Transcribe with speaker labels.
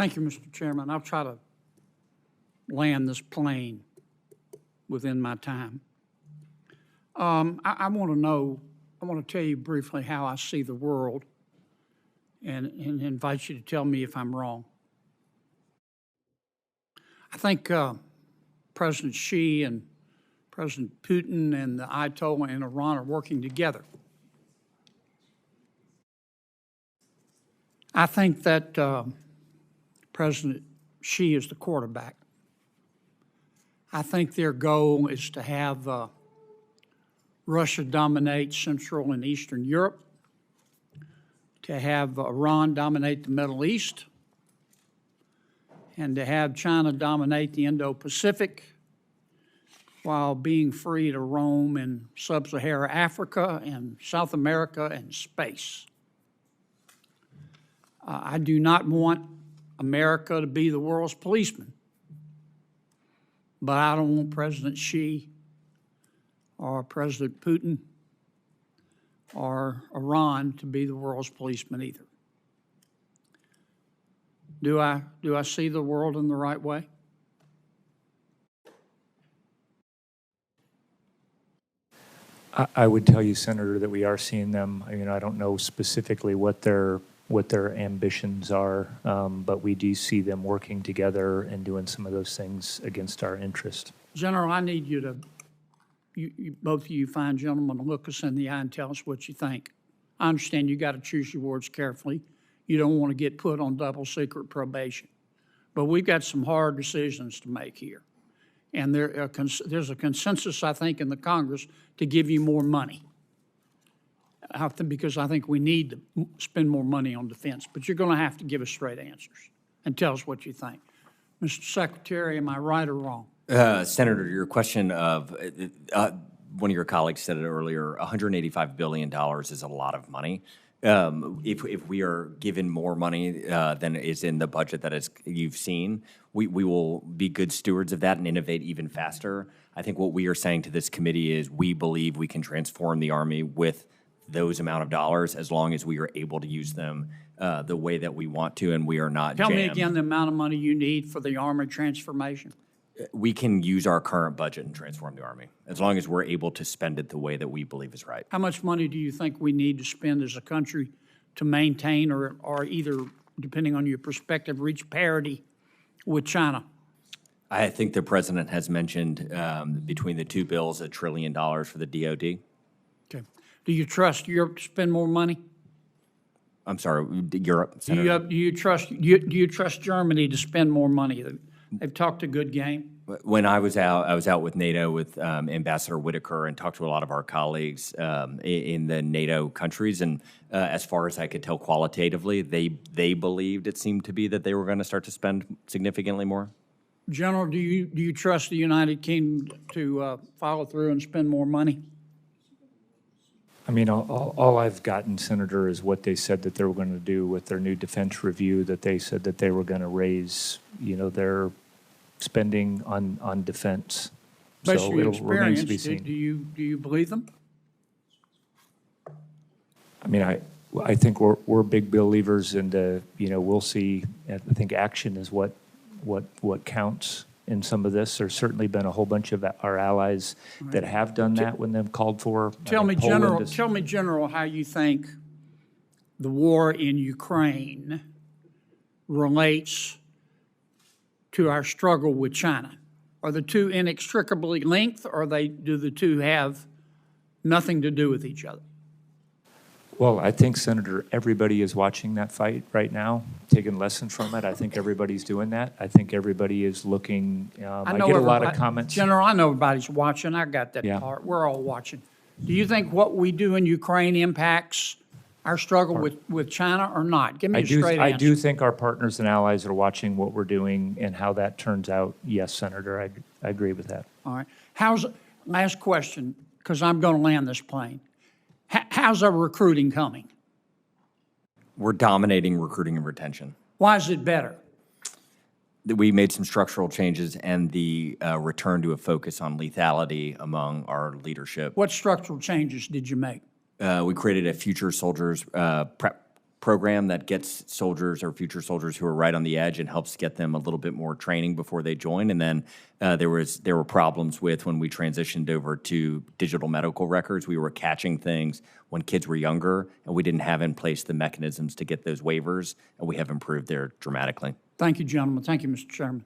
Speaker 1: Thank you, Mr. Chairman. I'll try to land this plane within my time. I want to tell you briefly how I see the world and invite you to tell me if I'm wrong. I think President Xi and President Putin and the Ayatollah in Iran are working together. I think that President Xi is the quarterback. I think their goal is to have Russia dominate Central and Eastern Europe, to have Iran dominate the Middle East, and to have China dominate the Indo-Pacific while being free to roam in sub-Saharan Africa and South America and space. I do not want America to be the world's policeman, but I don't want President Xi or President Putin or Iran to be the world's policeman either. Do I see the world in the right way?
Speaker 2: I would tell you, Senator, that we are seeing them. I don't know specifically what their ambitions are, but we do see them working together and doing some of those things against our interest.
Speaker 1: General, I need you to, both of you fine gentlemen, to look us in the eye and tell us what you think. I understand you got to choose your words carefully. You don't want to get put on double secret probation. But we've got some hard decisions to make here. And there's a consensus, I think, in the Congress to give you more money. Because I think we need to spend more money on defense. But you're going to have to give us straight answers and tell us what you think. Mr. Secretary, am I right or wrong?
Speaker 3: Senator, your question of one of your colleagues said it earlier, $185 billion is a lot of money. If we are given more money than is in the budget that you've seen, we will be good stewards of that and innovate even faster. I think what we are saying to this committee is we believe we can transform the Army with those amount of dollars as long as we are able to use them the way that we want to, and we are not
Speaker 1: Tell
Speaker 3: jammed.
Speaker 1: me again the amount of money you need for the Army transformation.
Speaker 3: We can use our current budget and transform the Army as long as we're able to spend it the way that we believe is right.
Speaker 1: How much money do you think we need to spend as a country to maintain or either, depending on your perspective, reach parity with China?
Speaker 3: I think the president has mentioned between the two bills $1 trillion for the DOD.
Speaker 1: Okay. Do you trust Europe to spend more money?
Speaker 3: I'm sorry, Europe.
Speaker 1: Do you trust Germany to spend more money? They've talked a good game.
Speaker 3: When I was out with NATO with Ambassador Whitaker and talked to a lot of our colleagues in the NATO countries, and as far as I could tell qualitatively, they believed it seemed to be that they were going to start to spend significantly more.
Speaker 1: General, do you trust the United Kingdom to follow through and spend more money?
Speaker 2: All I've gotten, Senator, is what they said that they were going to do with their new defense review, that they said that they were going to raise, their spending on defense.
Speaker 1: Based
Speaker 2: So
Speaker 1: on your
Speaker 2: it'll remain to be
Speaker 1: experience,
Speaker 2: seen.
Speaker 1: do you believe them?
Speaker 2: I think we're big believers in we'll see. I think action is what counts in some of this. There's certainly been a whole bunch of our allies that have done that when they've called for.
Speaker 1: Tell me, General, how you think the war in Ukraine relates to our struggle with China. Are the two inextricably linked, or do the two have nothing to do with each other?
Speaker 2: Well, I think, Senator, everybody is watching that fight right now, taking lessons from it. I think everybody's doing that. I think everybody is looking. I get a lot of comments.
Speaker 1: General, I know everybody's watching. I got that part. We're all watching. Do you think what we do in Ukraine impacts our struggle with China or not? Give me a straight answer.
Speaker 2: I do think our partners and allies are watching what we're doing and how that turns out. Yes, Senator, I agree with that.
Speaker 1: All right. Last question, because I'm going to land this plane. How's our recruiting coming?
Speaker 3: We're dominating recruiting and retention.
Speaker 1: Why is it better?
Speaker 3: We made some structural changes and the return to a focus on lethality among our leadership.
Speaker 1: What structural changes did you make?
Speaker 3: We created a future soldiers prep program that gets soldiers or future soldiers who are right on the edge and helps get them a little bit more training before they join. And then there were problems with when we transitioned over to digital medical records. We were catching things when kids were younger, and we didn't have in place the mechanisms to get those waivers, and we have improved there dramatically.
Speaker 1: Thank you, gentlemen. Thank you, Mr. Chairman.